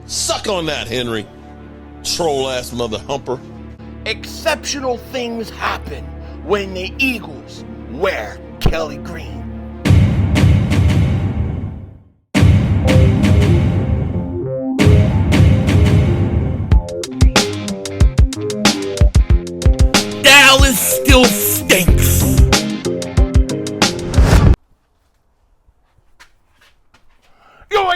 Suck on that, Henry. Troll-ass mother humper. Exceptional things happen when the Eagles wear Kelly green. Dallas still stinks. Yo,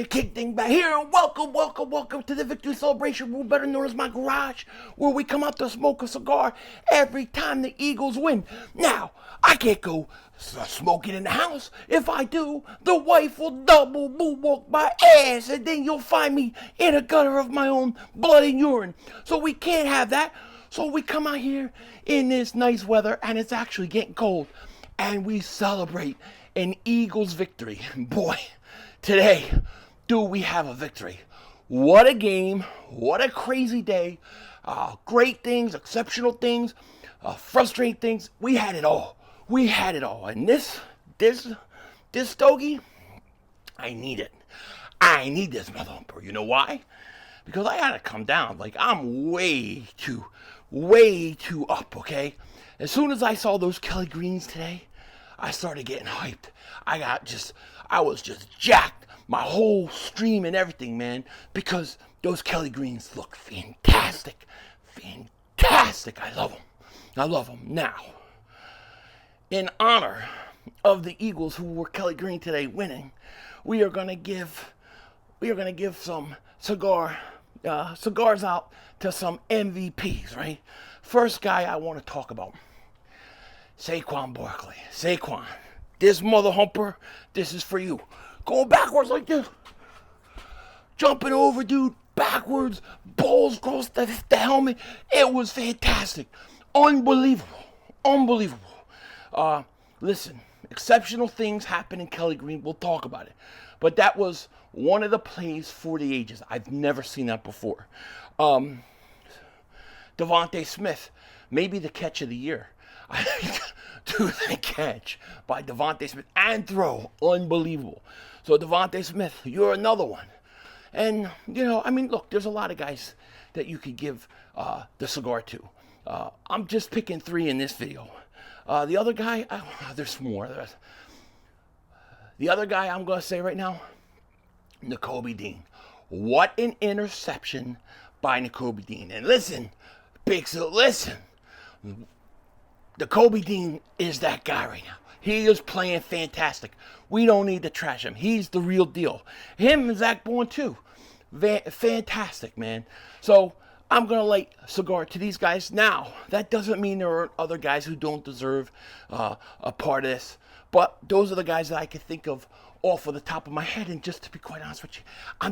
Kick Dingbat here, and welcome to the victory celebration room, better known as my garage, where we come out to smoke a cigar every time the Eagles win. Now, I can't go smoking in the house. If I do, the wife will double moonwalk my ass, and then you'll find me in a gutter of my own blood and urine. So we can't have that. So we come out here in this nice weather, and it's actually getting cold, and we celebrate an Eagles victory. Boy, today, do we have a victory. What a game. What a crazy day. Great things, exceptional things, frustrating things. We had it all. We had it all. And this stogie, I need it. I need this mother humper. You know why? Because I gotta come down. Like, I'm way too up, okay? As soon as I saw those Kelly greens today, I started getting hyped. I was just jacked. My whole stream and everything, man, because those Kelly greens look fantastic. Fantastic. I love them. Now, in honor of the Eagles who were Kelly green today winning, we are gonna give some cigars out to some MVPs, right? First guy I want to talk about, Saquon Barkley. Saquon, this mother humper, this is for you. Going backwards like this. Jumping over, dude, backwards, balls across the helmet. It was fantastic. Unbelievable. Listen, exceptional things happen in Kelly green. We'll talk about it. But that was one of the plays for the ages. I've never seen that before. DeVonta Smith, maybe the catch of the year. Do the catch by DeVonta Smith and throw. Unbelievable. So DeVonta Smith, you're another one. And, look, there's a lot of guys that you could give the cigar to. I'm just picking 3 in this video. The other guy, there's more. The other guy I'm going to say right now, NAKOBE Dean. What an interception by NAKOBE Dean. And listen, Pixel, listen. NAKOBE Dean is that guy right now. He is playing fantastic. We don't need to trash him. He's the real deal. Him and Zach Bourne too. Fantastic, man. So I'm going to light a cigar to these guys. Now, that doesn't mean there are other guys who don't deserve a part of this. But those are the guys that I can think of off of the top of my head. And just to be quite honest with you, I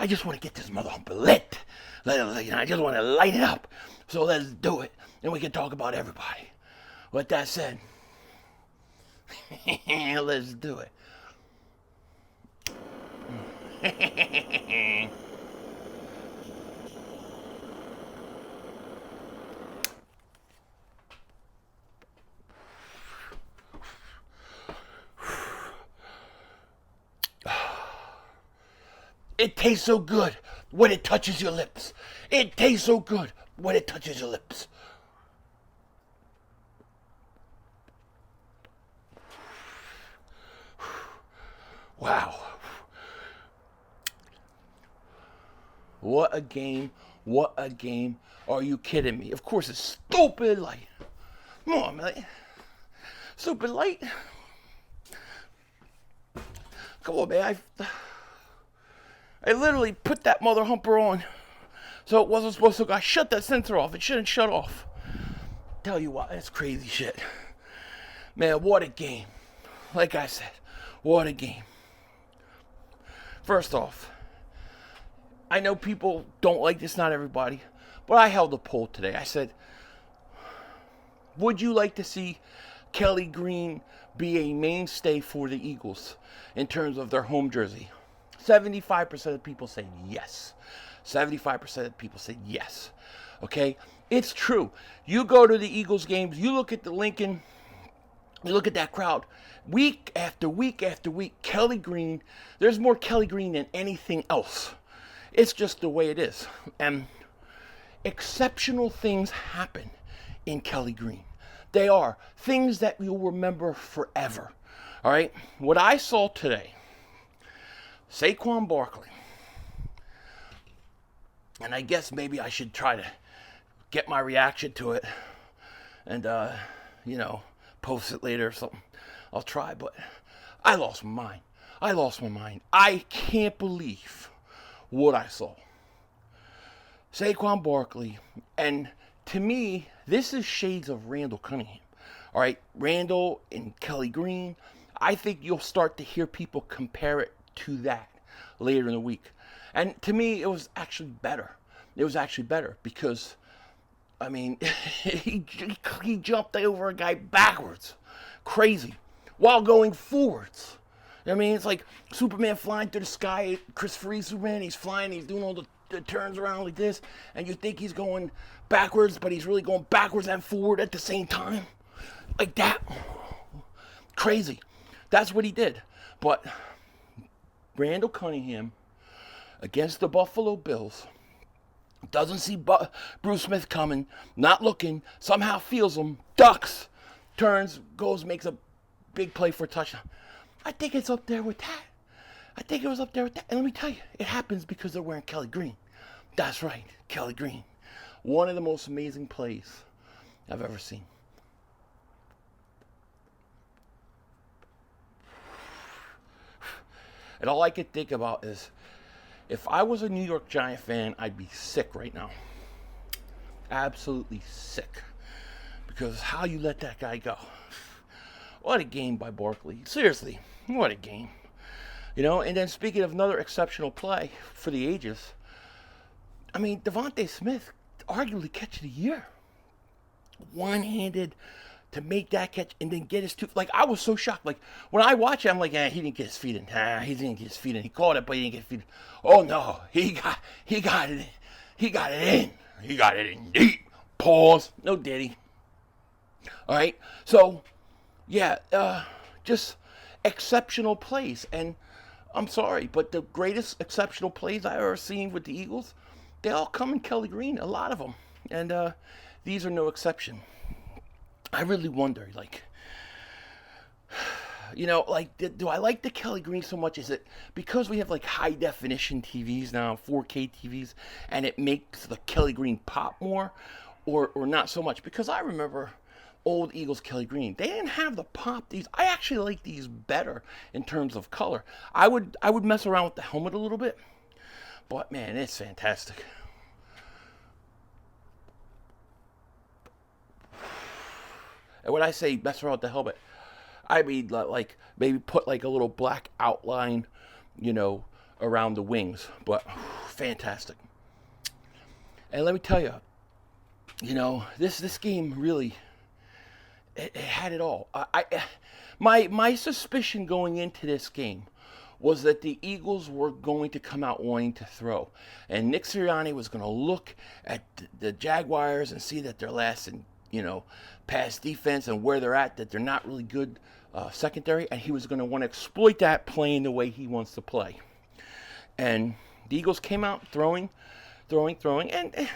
just want to get this mother humper lit. I just want to light it up. So let's do it. And we can talk about everybody. With that said, let's do it. It tastes so good when it touches your lips. It tastes so good when it touches your lips. Wow. What a game. What a game. Are you kidding me? Of course it's stupid light. Come on, man. Stupid light. Come on, man. I literally put that mother humper on. So it wasn't supposed to. I shut that sensor off. It shouldn't shut off. Tell you what, that's crazy shit. Man, what a game. Like I said, what a game. First off, I know people don't like this, not everybody, but I held a poll today. I said, would you like to see Kelly green be a mainstay for the Eagles in terms of their home jersey? 75% of people say yes. 75% of people say yes. Okay? It's true. You go to the Eagles games, you look at the Lincoln, you look at that crowd. Week after week after week, Kelly green. There's more Kelly green than anything else It's just the way it is. And exceptional things happen in Kelly Green. They are things that you'll remember forever. All right? What I saw today, Saquon Barkley, and I guess maybe I should try to get my reaction to it and, post it later or something. I'll try, but I lost my mind. I can't believe what I saw. Saquon Barkley, and to me, this is shades of Randall Cunningham. All right, Randall and Kelly Green. I think you'll start to hear people compare it to that later in the week. And to me, it was actually better. Because, I mean, he jumped over a guy backwards. Crazy. While going forwards. I mean, it's like Superman flying through the sky. Christopher Reeve Superman, he's flying, he's doing all the turns around like this. And you think he's going backwards, but he's really going backwards and forward at the same time. Like that. Crazy. That's what he did. But Randall Cunningham against the Buffalo Bills doesn't see Bruce Smith coming, not looking, somehow feels him, ducks, turns, goes, makes a big play for a touchdown. I think it's up there with that. I think it was up there with that. And let me tell you, it happens because they're wearing Kelly Green. That's right, Kelly Green. One of the most amazing plays I've ever seen. And all I could think about is, if I was a New York Giant fan, I'd be sick right now. Absolutely sick. Because how you let that guy go. What a game by Barkley. Seriously, what a game. And then speaking of another exceptional play for the ages, I mean, DeVonta Smith, arguably catch of the year. One-handed to make that catch and then get his two. Like, I was so shocked. Like, when I watch it, I'm like, he didn't get his feet in. He didn't get his feet in. He caught it, but he didn't get his feet in. Oh, no. He got it in. He got it in deep. Pause. No diddy. All right. So, yeah, just exceptional plays. And I'm sorry, but the greatest exceptional plays I've ever seen with the Eagles, they all come in Kelly Green, a lot of them. And these are no exception. I really wonder, do I like the Kelly Green so much? Is it because we have, high definition TVs now, 4K TVs, and it makes the Kelly Green pop more, or not so much? Because I remember old Eagles Kelly Green. They didn't have the pop. I actually like these better in terms of color. I would mess around with the helmet a little bit, but man, it's fantastic. And when I say mess around with the helmet, I mean maybe put a little black outline, around the wings. But fantastic. And let me tell you, this game really, it had it all. My suspicion going into this game was that the Eagles were going to come out wanting to throw, and Nick Sirianni was going to look at the Jaguars and see that they're last in pass defense and where they're at, that they're not really good secondary, and he was going to want to exploit that playing the way he wants to play. And the Eagles came out throwing, and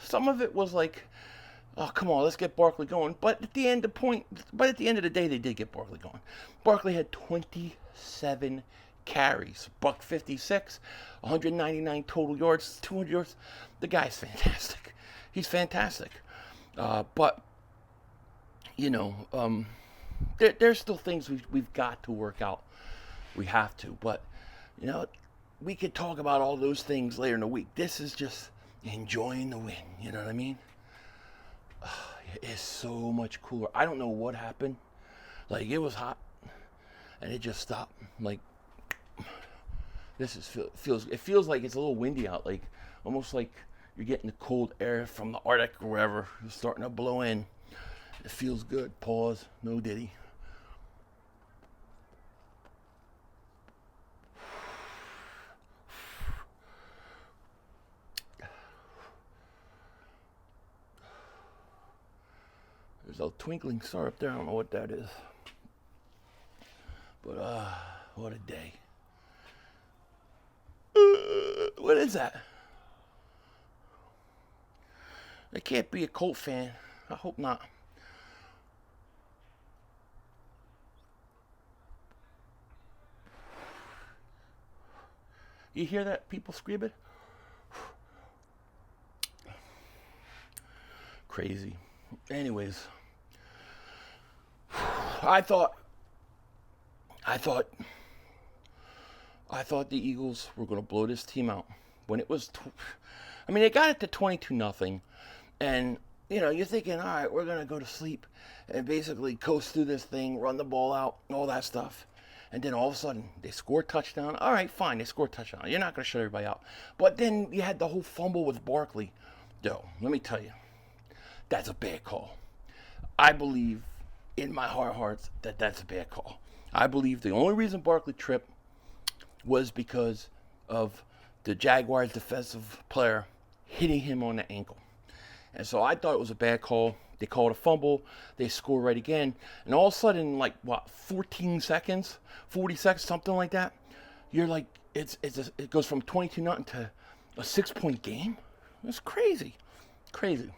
some of it was like, oh, come on, let's get Barkley going. But at the end of the day, they did get Barkley going. Barkley had 27 carries, $156, 199 total yards, 200 yards. The guy's fantastic. He's fantastic. But there's still things we've got to work out. We have to. But we could talk about all those things later in the week. This is just enjoying the win. You know what I mean? It's so much cooler. I don't know what happened. It was hot, and it just stopped. It feels like it's a little windy out. Almost like you're getting the cold air from the Arctic or wherever. It's starting to blow in. It feels good. Pause. No diddy. There's a twinkling star up there. I don't know what that is. But, what a day. What is that? It can't be a Colt fan. I hope not. You hear that? People screaming? Crazy. Anyways, I thought the Eagles were going to blow this team out when it was. They got it to 22-0, and you're thinking, all right, we're going to go to sleep and basically coast through this thing, run the ball out, all that stuff. And then all of a sudden, they score a touchdown. All right, fine, they score a touchdown. You're not going to shut everybody out. But then you had the whole fumble with Barkley. Yo, let me tell you, that's a bad call. I believe in my heart of hearts that that's a bad call. I believe the only reason Barkley tripped was because of the Jaguars defensive player hitting him on the ankle. And so I thought it was a bad call. They called a fumble. They score right again. And all of a sudden, 14 seconds, 40 seconds, something like that, you're like, it goes from 22-0 to a 6-point game. It's crazy. Crazy.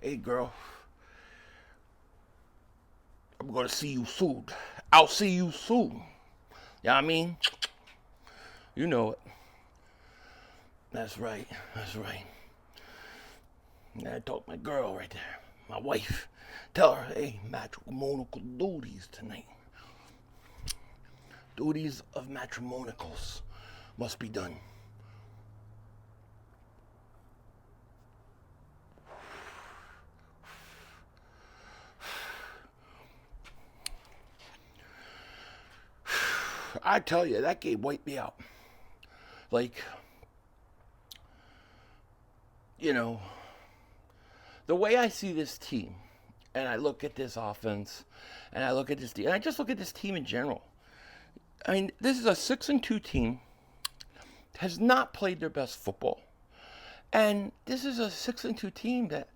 Hey, girl. I'm going to see you soon. I'll see you soon. You know what I mean? You know it. That's right. That's right. I talk to my girl right there. My wife. Tell her, hey, matrimonial duties tonight. Duties of matrimonials must be done. I tell you, that game wiped me out. The way I see this team, and I look at this offense, and I look at this team, and I just look at this team in general. This is a 6-2 team, has not played their best football. And this is a 6-2 team that,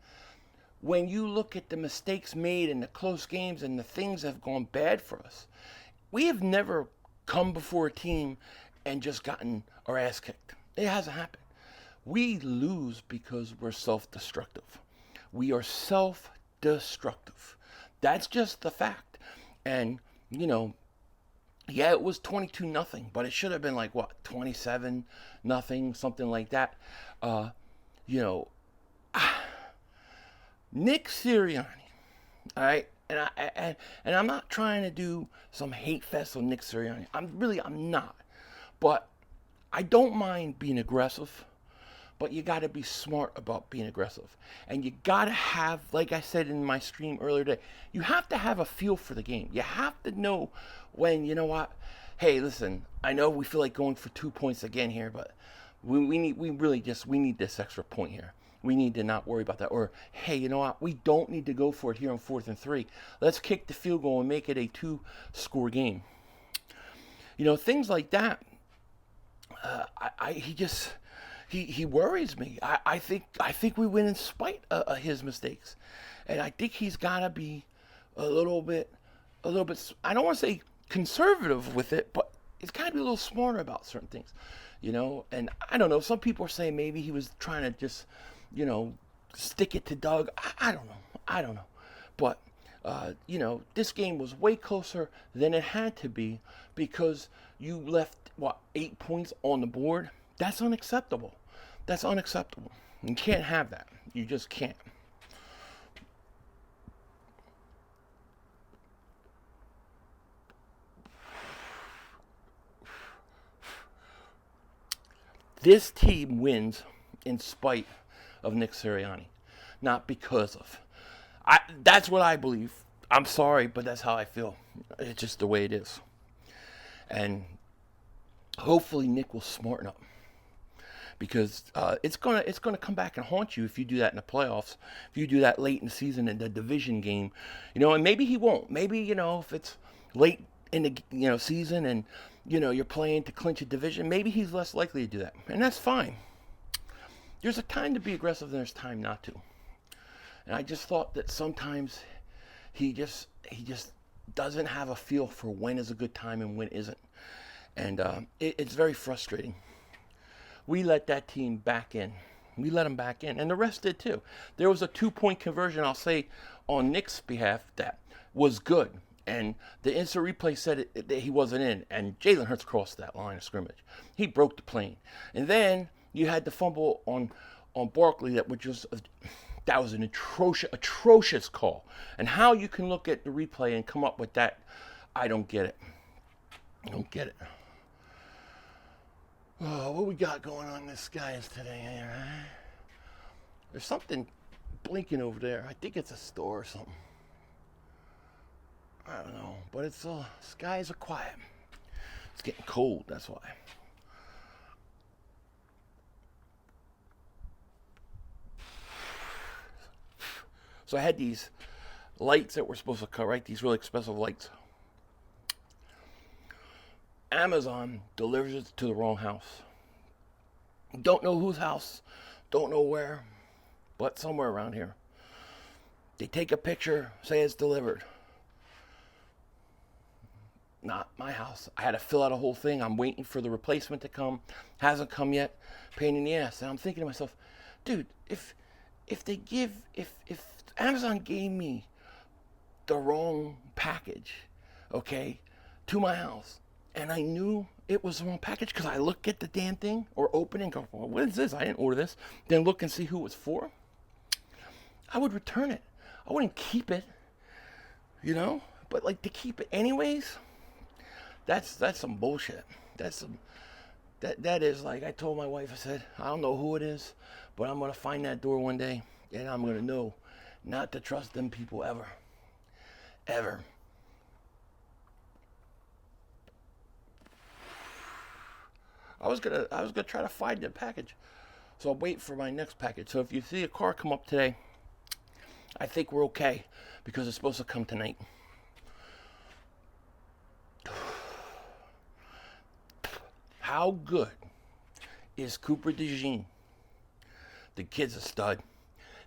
when you look at the mistakes made and the close games and the things that have gone bad for us, we have never come before a team and just gotten our ass kicked. It hasn't happened. We lose because we're self-destructive. We are self-destructive. That's just the fact. And, yeah, it was 22-0, but it should have been 27-0, something like that. Nick Sirianni, all right? And I'm not trying to do some hate fest on Nick Sirianni. I'm not. But I don't mind being aggressive, but you got to be smart about being aggressive. And you got to have, like I said in my stream earlier today, you have to have a feel for the game. You have to know when, hey, listen, I know we feel like going for 2 points again here, but we need this extra point here. We need to not worry about that. Or, hey, you know what? We don't need to go for it here on 4th and 3. Let's kick the field goal and make it a 2-score game. Things like that. He worries me. I think we win in spite of his mistakes, and I think he's got to be a little bit. I don't want to say conservative with it, but he's got to be a little smarter about certain things, And I don't know. Some people are saying maybe he was trying to just, stick it to Doug. I don't know. But, this game was way closer than it had to be because you left, 8 points on the board? That's unacceptable. You can't have that. You just can't. This team wins in spite of Nick Sirianni, not because of. That's what I believe. I'm sorry, but that's how I feel. It's just the way it is. And hopefully Nick will smarten up, because it's gonna come back and haunt you if you do that in the playoffs. If you do that late in the season in the division game, and maybe he won't. Maybe if it's late in the season and you're playing to clinch a division, maybe he's less likely to do that, and that's fine. There's a time to be aggressive and there's time not to. And I just thought that sometimes he just doesn't have a feel for when is a good time and when isn't. And it's very frustrating. We let that team back in. We let them back in, and the rest did too. There was a 2-point conversion, I'll say, on Nick's behalf that was good. And the instant replay said that he wasn't in, and Jalen Hurts crossed that line of scrimmage. He broke the plane. And then you had the fumble on Barkley that was an atrocious call. And how you can look at the replay and come up with that, I don't get it. I don't get it. Oh, what we got going on in the skies today? There's something blinking over there. I think it's a store or something. I don't know, but it's skies are quiet. It's getting cold, that's why. So I had these lights that were supposed to come, right? These really expensive lights. Amazon delivers it to the wrong house. Don't know whose house, don't know where, but somewhere around here. They take a picture, say it's delivered. Not my house. I had to fill out a whole thing. I'm waiting for the replacement to come. Hasn't come yet. Pain in the ass. And I'm thinking to myself, dude, if Amazon gave me the wrong package, okay, to my house, and I knew it was the wrong package because I look at the damn thing or open it and go, well, what is this? I didn't order this. Then look and see who it was for. I would return it. I wouldn't keep it, you know? But like to keep it anyways, that's some bullshit. That is like, I told my wife, I said, I don't know who it is, but I'm going to find that door one day and I'm going to know not to trust them people ever. Ever. I was gonna try to find the package, so I'll wait for my next package. So if you see a car come up today, I think we're okay because it's supposed to come tonight. How good is Cooper DeJean? The kid's a stud.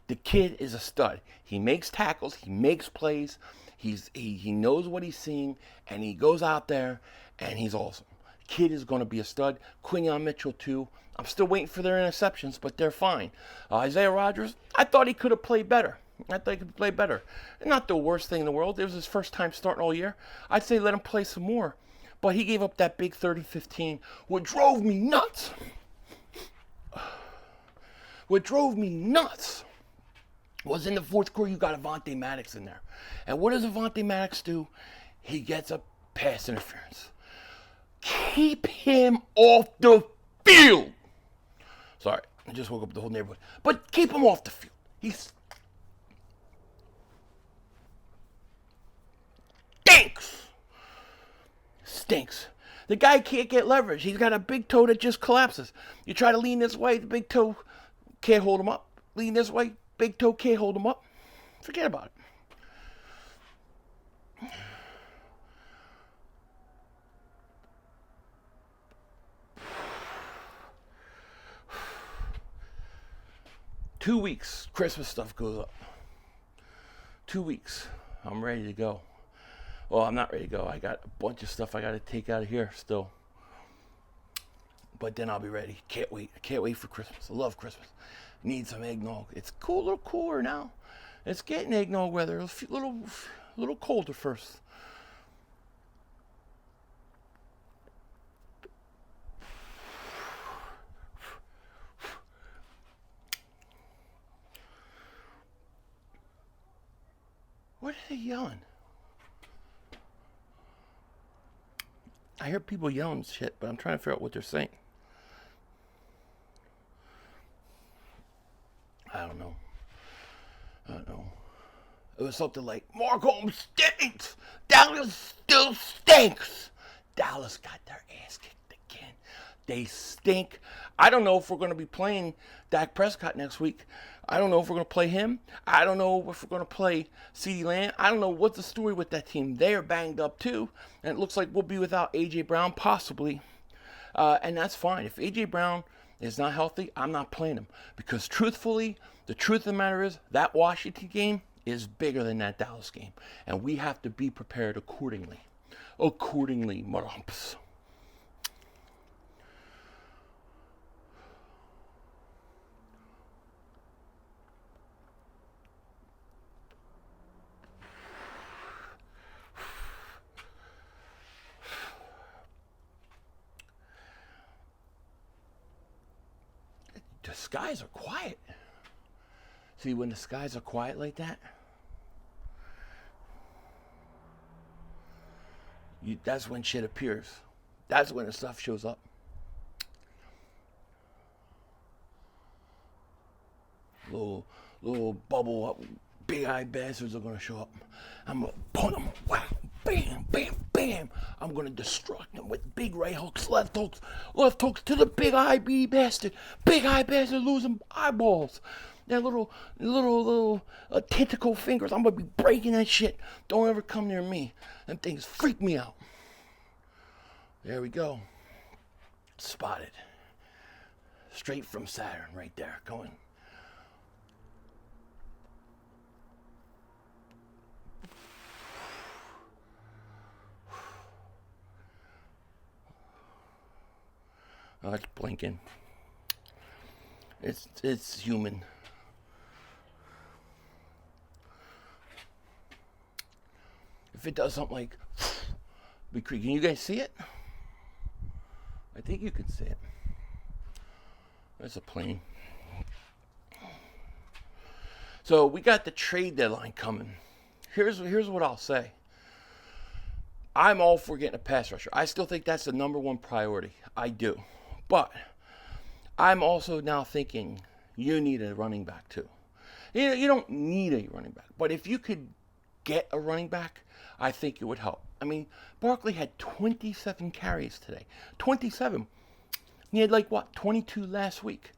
The kid is a stud. He makes tackles. He makes plays. He knows what he's seeing, and he goes out there, and he's awesome. Kid is going to be a stud. Quinyon Mitchell, too. I'm still waiting for their interceptions, but they're fine. Isaiah Rodgers, I thought he could have played better. Not the worst thing in the world. It was his first time starting all year. I'd say let him play some more. But he gave up that big 30-15, what drove me nuts. What drove me nuts was in the fourth quarter, you got Avonte Maddox in there. And what does Avonte Maddox do? He gets a pass interference. Keep him off the field. Sorry, I just woke up the whole neighborhood. But keep him off the field. He stinks. The guy can't get leverage. He's got a big toe that just collapses. You try to lean this way, the big toe can't hold him up. Lean this way, big toe can't hold him up. Forget about it. 2 weeks, Christmas stuff goes up. 2 weeks, I'm ready to go. Well, I'm not ready to go. I got a bunch of stuff I got to take out of here still. But then I'll be ready. Can't wait. I can't wait for Christmas. I love Christmas. Need some eggnog. It's cool, a little cooler now. It's getting eggnog weather. A little colder first. What are they yelling? I hear people yelling shit, but I'm trying to figure out what they're saying. I don't know. It was something like, Mark Holmes stinks! Dallas still stinks! Dallas got their ass kicked again. They stink. I don't know if we're going to be playing Dak Prescott next week. I don't know if we're going to play him. I don't know if we're going to play CeeDee Lamb. I don't know what's the story with that team. They are banged up too. And it looks like we'll be without A.J. Brown, possibly. And that's fine. If A.J. Brown is not healthy, I'm not playing him. Because truthfully, the truth of the matter is, that Washington game, is bigger than that Dallas game, and we have to be prepared accordingly. Accordingly, marumps. The skies are quiet. See, when the skies are quiet like that, that's when shit appears. That's when the stuff shows up. Little bubble up, big eye bastards are gonna show up. I'm gonna punch them, wow, bam, bam, bam. I'm gonna destruct them with big right hooks, left hooks to the big eye bastard. Big eye bastard losing eyeballs. That little tentacle fingers, I'm gonna be breaking that shit. Don't ever come near me. Them things freak me out. There we go. Spotted. Straight from Saturn right there, going. Oh, it's blinking. It's human. If it does something like be creaky, can you guys see it? I think you can see it. There's a plane. So we got the trade deadline coming. Here's what I'll say. I'm all for getting a pass rusher. I still think that's the number one priority. I do. But I'm also now thinking you need a running back too. You don't need a running back. But if you could get a running back, I think it would help. I mean, Barkley had 27 carries today. 27. He had 22 last week.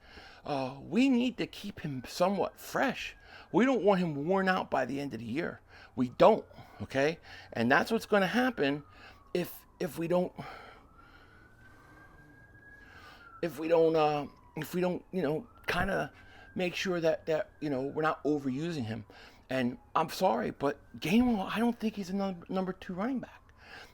We need to keep him somewhat fresh. We don't want him worn out by the end of the year. We don't, okay? And that's what's going to happen if we don't kind of make sure that we're not overusing him. And I'm sorry, but Gainwell, I don't think he's a number 2 running back.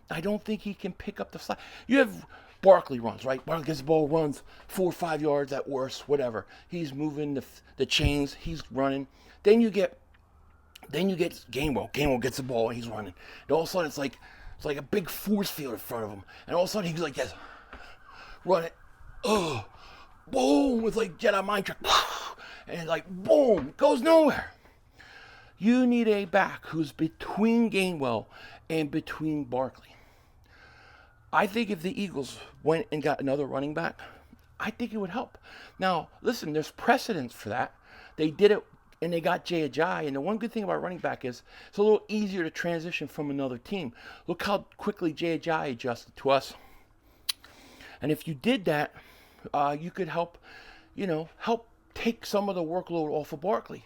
I don't think he can pick up the slack. You have Barkley runs, right? Barkley gets the ball, runs 4 or 5 yards at worst, whatever. He's moving the chains. He's running. Then you get Gainwell. Gainwell gets the ball and he's running. And all of a sudden it's like a big force field in front of him. And all of a sudden he's like, yes, run it. Boom, with Jedi mind trick. And boom, goes nowhere. You need a back who's between Gainwell and between Barkley. I think if the Eagles went and got another running back, I think it would help. Now, listen, there's precedence for that. They did it and they got Jay Ajayi. And the one good thing about running back is it's a little easier to transition from another team. Look how quickly Jay Ajayi adjusted to us. And if you did that, you could help take some of the workload off of Barkley.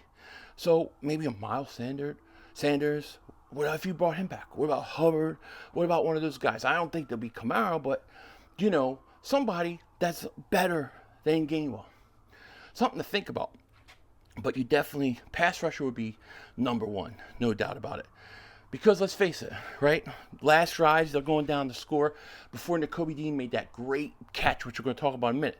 So maybe a Miles Sanders. What if you brought him back? What about Hubbard? What about one of those guys? I don't think they'll be Kamara, but somebody that's better than Gainwell. Something to think about. But you definitely, pass rusher would be number 1, no doubt about it. Because let's face it, right? Last drives, they're going down to score before NAKOBE Dean made that great catch, which we're going to talk about in a minute.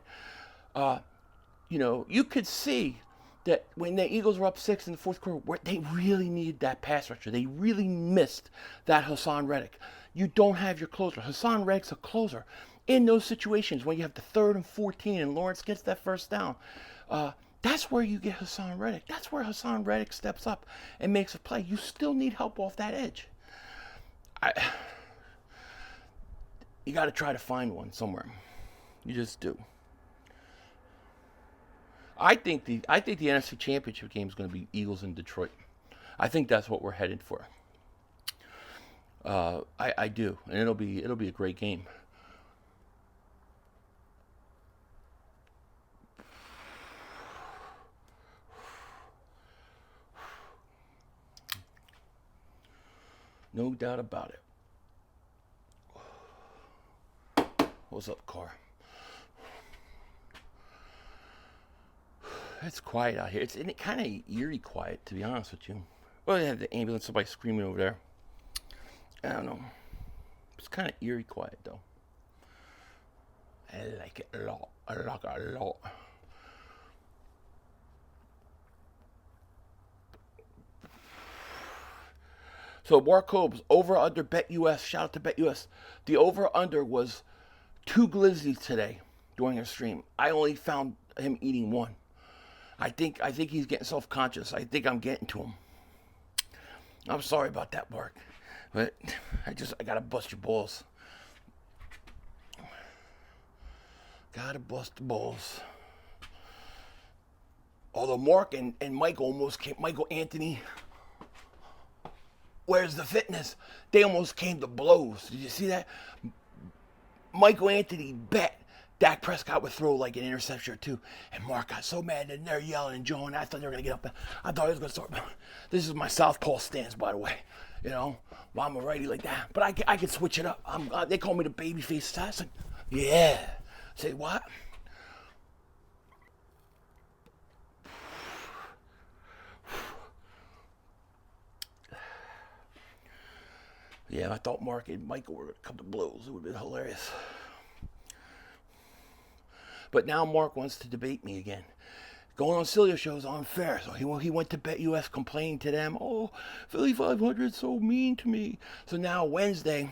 You could see that when the Eagles were up 6 in the fourth quarter, they really needed that pass rusher. They really missed that Hassan Reddick. You don't have your closer. Hassan Reddick's a closer. In those situations, when you have the 3rd and 14 and Lawrence gets that first down, that's where you get Hassan Reddick. That's where Hassan Reddick steps up and makes a play. You still need help off that edge. You got to try to find one somewhere. You just do. I think the NFC Championship game is going to be Eagles in Detroit. I think that's what we're headed for. I do, and it'll be a great game. No doubt about it. What's up, car? It's quiet out here. It's kind of eerie quiet, to be honest with you. Well, they had the ambulance, somebody screaming over there. I don't know. It's kind of eerie quiet, though. I like it a lot. I like it a lot. So Mark Hobbs, over under Bet US. Shout out to Bet US. The over under was 2 glizzies today during a stream. I only found him eating 1. I think he's getting self-conscious. I think I'm getting to him. I'm sorry about that, Mark, but I gotta bust your balls. Gotta bust the balls. Although Mark and Michael almost came. Michael Anthony. Where's the fitness? They almost came to blows. Did you see that? Michael Anthony bet Dak Prescott would throw like an interception or 2. And Mark got so mad and they're yelling and Joe, and I thought they were going to get up. I thought he was going to start. This is my southpaw stance, by the way. You know, well, I'm a righty like that. But I can switch it up. They call me the babyface assassin. Yeah. Say what? Yeah, I thought Mark and Michael were going to come to blows. It would have been hilarious. But now Mark wants to debate me again. Going on Cilio show is unfair. So he went to Bet US complaining to them. Oh, Philly 500 so mean to me. So now Wednesday,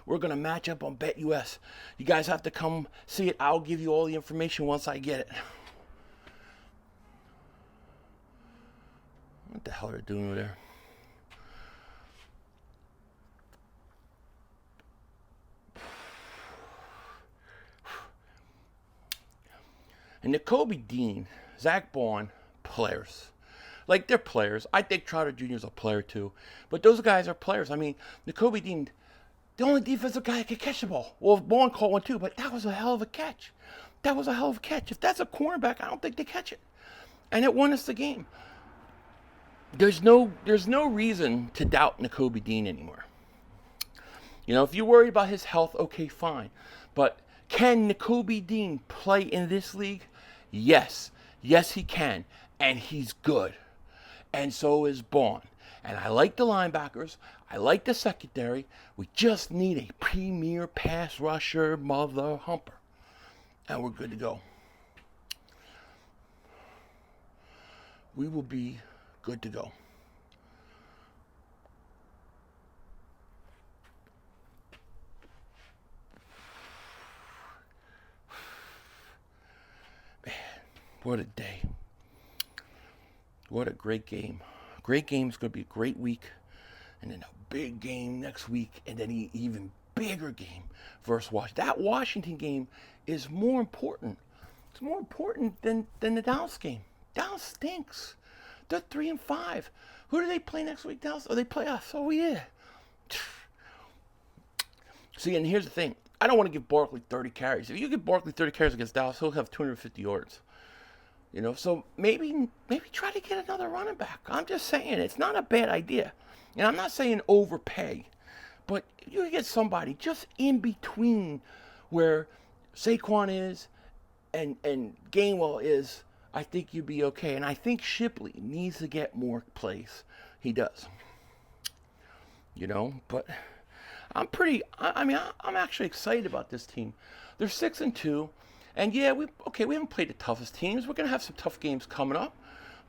we're going to match up on Bet US. You guys have to come see it. I'll give you all the information once I get it. What the hell are they doing over there? And NAKOBE Dean, Zach Baun, players. Like, they're players. I think Trotter Jr. is a player, too. But those guys are players. I mean, NAKOBE Dean, the only defensive guy that could catch the ball. Well, Baun caught one, too, but that was a hell of a catch. That was a hell of a catch. If that's a cornerback, I don't think they catch it. And it won us the game. There's no reason to doubt NAKOBE Dean anymore. You know, if you're worried about his health, okay, fine. But can NAKOBE Dean play in this league? Yes. Yes, he can. And he's good. And so is Baun. And I like the linebackers. I like the secondary. We just need a premier pass rusher, mother humper. And we're good to go. We will be good to go. What a day. What a great game. Great game. It's going to be a great week. And then a big game next week. And then an even bigger game versus Washington. That Washington game is more important. It's more important than the Dallas game. Dallas stinks. They're 3-5. Who do they play next week, Dallas? Oh, they play us. Oh, yeah. See, and here's the thing. I don't want to give Barkley 30 carries. If you give Barkley 30 carries against Dallas, he'll have 250 yards. You know, so maybe try to get another running back. I'm just saying, it's not a bad idea. And I'm not saying overpay. But if you get somebody just in between where Saquon is and Gainwell is, I think you'd be okay. And I think Shipley needs to get more plays. He does. You know, but I'm actually excited about this team. They're 6-2. And yeah, we haven't played the toughest teams. We're going to have some tough games coming up.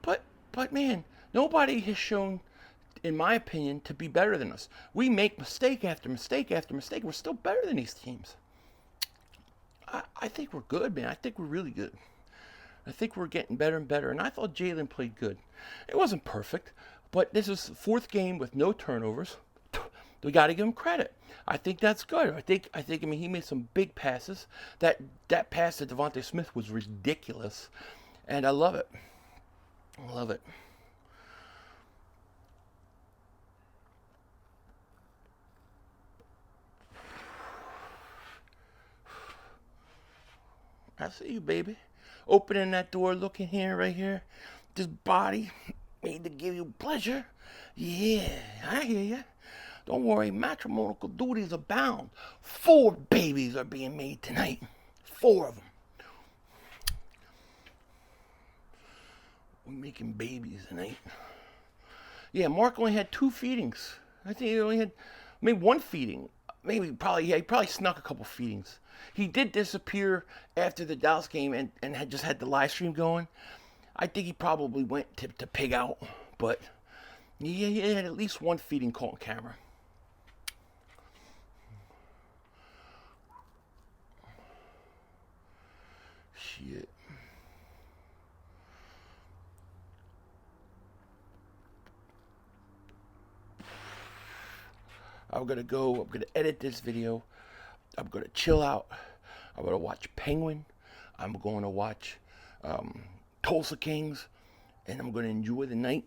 But man, nobody has shown, in my opinion, to be better than us. We make mistake after mistake after mistake. We're still better than these teams. I think we're good, man. I think we're really good. I think we're getting better and better. And I thought Jalen played good. It wasn't perfect, but this is the 4th game with no turnovers. We got to give him credit. I think that's good. I mean, he made some big passes. That pass to DeVonta Smith was ridiculous, and I love it. I love it. I see you, baby. Opening that door, looking here, right here. This body made to give you pleasure. Yeah, I hear you. Don't worry, matrimonial duties abound. 4 babies are being made tonight. 4 of them. We're making babies tonight. Yeah, Mark only had 2 feedings. I think he only had maybe 1 feeding. Maybe probably, yeah, he probably snuck a couple feedings. He did disappear after the Dallas game and had just had the live stream going. I think he probably went to pig out, but he had at least 1 feeding caught on camera. Shit. I'm gonna edit this video. I'm gonna chill out. I'm gonna watch Penguin. I'm going to watch Tulsa Kings, and I'm gonna enjoy the night.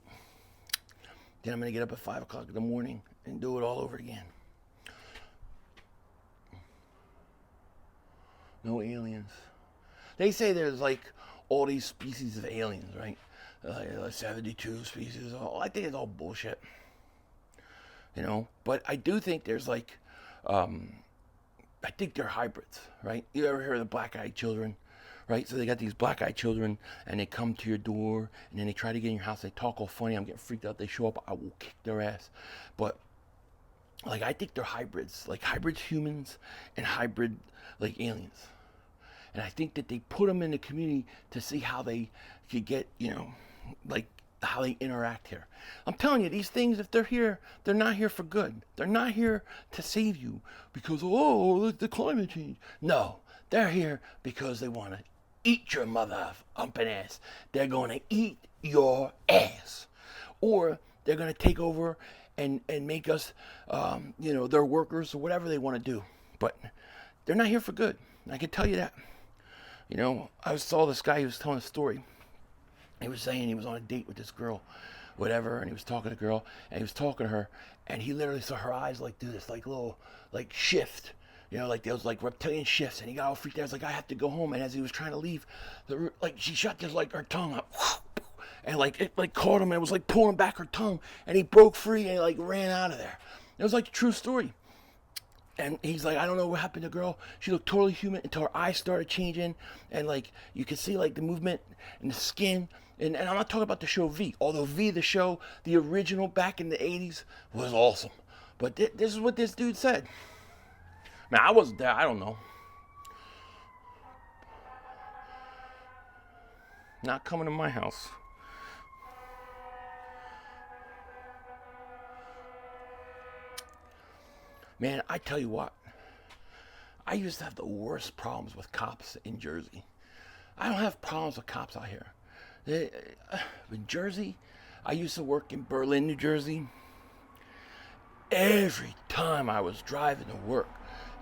Then I'm gonna get up at 5 o'clock in the morning and do it all over again. No aliens. They say there's like all these species of aliens, right? 72 species. I think it's all bullshit. You know, but I do think there's like, I think they're hybrids, right? You ever hear of the black-eyed children, right? So they got these black-eyed children, and they come to your door, and then they try to get in your house. They talk all funny. I'm getting freaked out. They show up. I will kick their ass. But like, I think they're hybrids, like hybrid humans and hybrid like aliens. And I think that they put them in the community to see how they could get, you know, like how they interact here. I'm telling you, these things, if they're here, they're not here for good. They're not here to save you because, oh, the climate change. No, they're here because they want to eat your mother umping ass. They're going to eat your ass. Or they're going to take over and make us, you know, their workers or whatever they want to do. But they're not here for good. I can tell you that. You know, I saw this guy who was telling a story. He was saying he was on a date with this girl, whatever, and he was talking to the girl, and he was talking to her, and he literally saw her eyes like do this, like little, like shift, you know, like those like reptilian shifts, and he got all freaked out. He was like, I have to go home, and as he was trying to leave, like she shut just like her tongue up, and like it like caught him, and it was like pulling back her tongue, and he broke free, and he like ran out of there. It was like a true story. And he's like, I don't know what happened to the girl. She looked totally human until her eyes started changing. And like, you could see like the movement and the skin. And I'm not talking about the show V. Although V, the show, the original back in the 80s, was awesome. But this is what this dude said. Man, I wasn't there. I don't know. Not coming to my house. Man, I tell you what, I used to have the worst problems with cops in Jersey. I don't have problems with cops out here. In Jersey, I used to work in Berlin, New Jersey. Every time I was driving to work,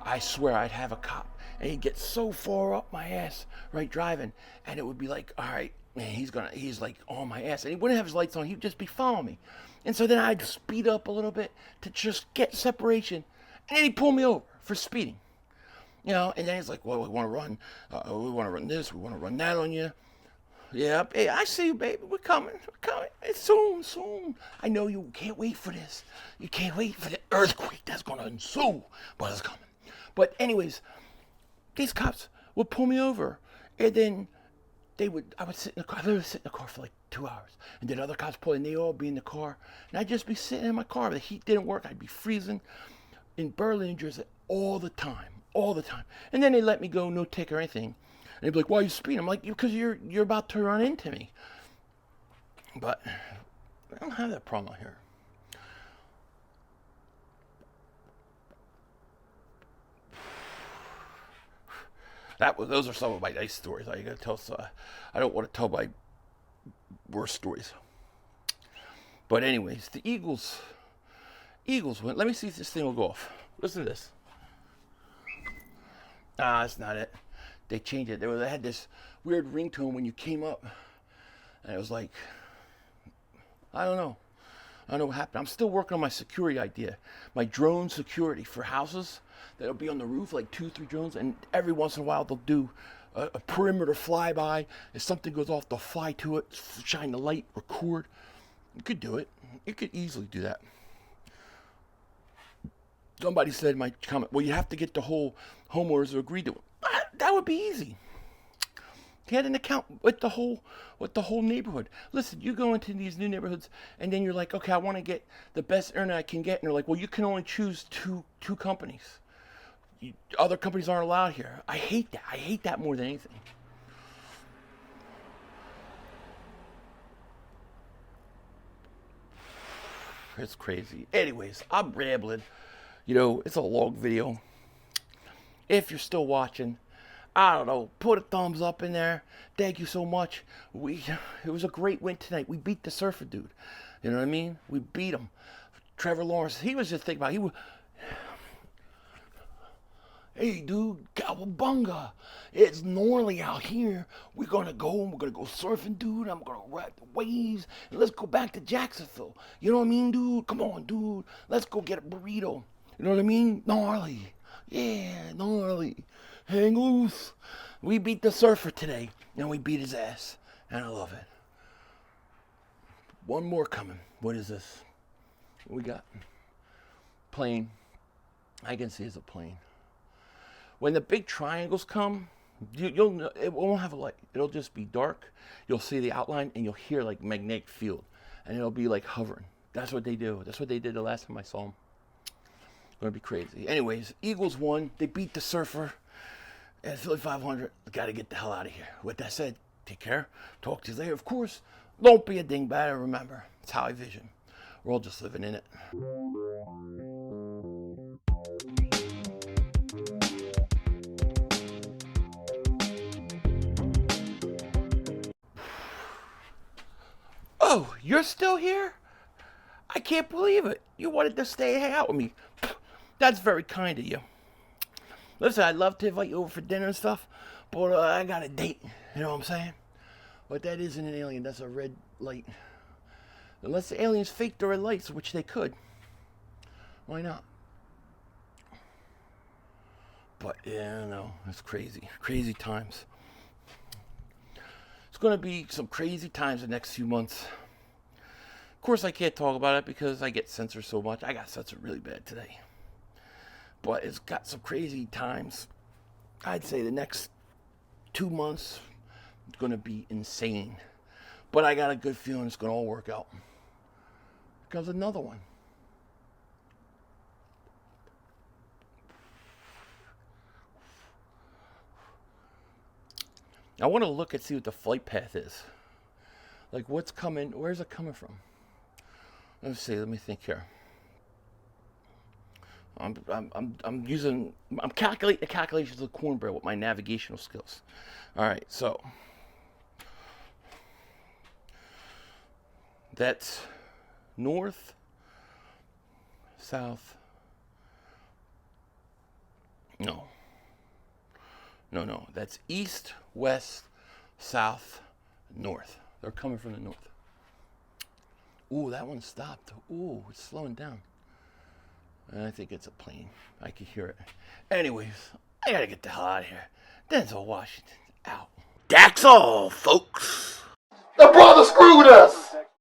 I swear I'd have a cop, and he'd get so far up my ass, right, driving, and it would be like, all right, man, he's like on my ass, and he wouldn't have his lights on, he'd just be following me. And so then I'd speed up a little bit to just get separation. And then he pulled me over for speeding, you know. And then he's like, "Well, we want to run this, we want to run that on you." Yeah, hey, I see you, baby. We're coming. It's soon. I know you can't wait for this. You can't wait for the earthquake that's gonna ensue, but it's coming. But anyways, these cops would pull me over, and then I would sit in the car. I literally sit in the car for like 2 hours, and then other cops pull, and they all be in the car, and I'd just be sitting in my car. The heat didn't work. I'd be freezing. In Berlin, New Jersey, all the time. And then they let me go, no ticket or anything. And they'd be like, why are you speeding? I'm like, because you're about to run into me. But I don't have that problem out here. Those are some of my nice stories. I gotta tell. I don't want to tell my worst stories. But anyways, the Eagles went. Let me see if this thing will go off. Listen to this. That's not it. They changed it. They had this weird ringtone when you came up. And it was like, I don't know what happened. I'm still working on my security idea. My drone security for houses that'll be on the roof, like 2-3 drones. And every once in a while they'll do a perimeter flyby. If something goes off, they'll fly to it, shine the light, record. You could do it. You could easily do that. Somebody said in my comment, well, you have to get the whole homeowners to agree to it. That would be easy. He had an account with the whole neighborhood. Listen, you go into these new neighborhoods, and then you're like, okay, I want to get the best internet I can get, and they're like, well, you can only choose two companies. Other companies aren't allowed here. I hate that. I hate that more than anything. It's crazy. Anyways, I'm rambling. You know, it's a long video. If you're still watching, I don't know, put a thumbs up in there. Thank you so much. It was a great win tonight. We beat the surfer dude. You know what I mean? We beat him. Trevor Lawrence, he was just thinking about it. Hey, dude, cowabunga. It's gnarly out here. We're going to go surfing, dude. I'm going to ride the waves. And let's go back to Jacksonville. You know what I mean, dude? Come on, dude. Let's go get a burrito. You know what I mean? Gnarly. Yeah, gnarly. Hang loose. We beat the surfer today. And we beat his ass. And I love it. One more coming. What is this? What we got? Plane. I can see it's a plane. When the big triangles come, you'll know, it won't have a light. It'll just be dark. You'll see the outline, and you'll hear like magnetic field, and it'll be like hovering. That's what they do. That's what they did the last time I saw them. It's gonna be crazy. Anyways, Eagles won. They beat the surfer. And Philly 500. Got to get the hell out of here. With that said, take care. Talk to you later. Of course, don't be a dingbat. Remember, it's how I vision. We're all just living in it. Oh, you're still here? I can't believe it. You wanted to stay and hang out with me. That's very kind of you. Listen, I'd love to invite you over for dinner and stuff, but I got a date. You know what I'm saying? But that isn't an alien. That's a red light. Unless the aliens faked the red lights, which they could. Why not? But, yeah, no, it's crazy. Crazy times. It's going to be some crazy times the next few months. Of course, I can't talk about it because I get censored so much. I got censored really bad today. But it's got some crazy times. I'd say the next 2 months is going to be insane. But I got a good feeling it's going to all work out. Here comes another one. I want to look and see what the flight path is. Like what's coming, where's it coming from? Let's see, let me think here. I'm calculating the calculations of the cornbread with my navigational skills. All right, so that's north, south. No, that's east, west, south, north. They're coming from the north. Ooh, that one stopped. Ooh, it's slowing down. I think it's a plane. I can hear it. Anyways, I gotta get the hell out of here. Denzel Washington, out. That's all, folks. The brother screwed us.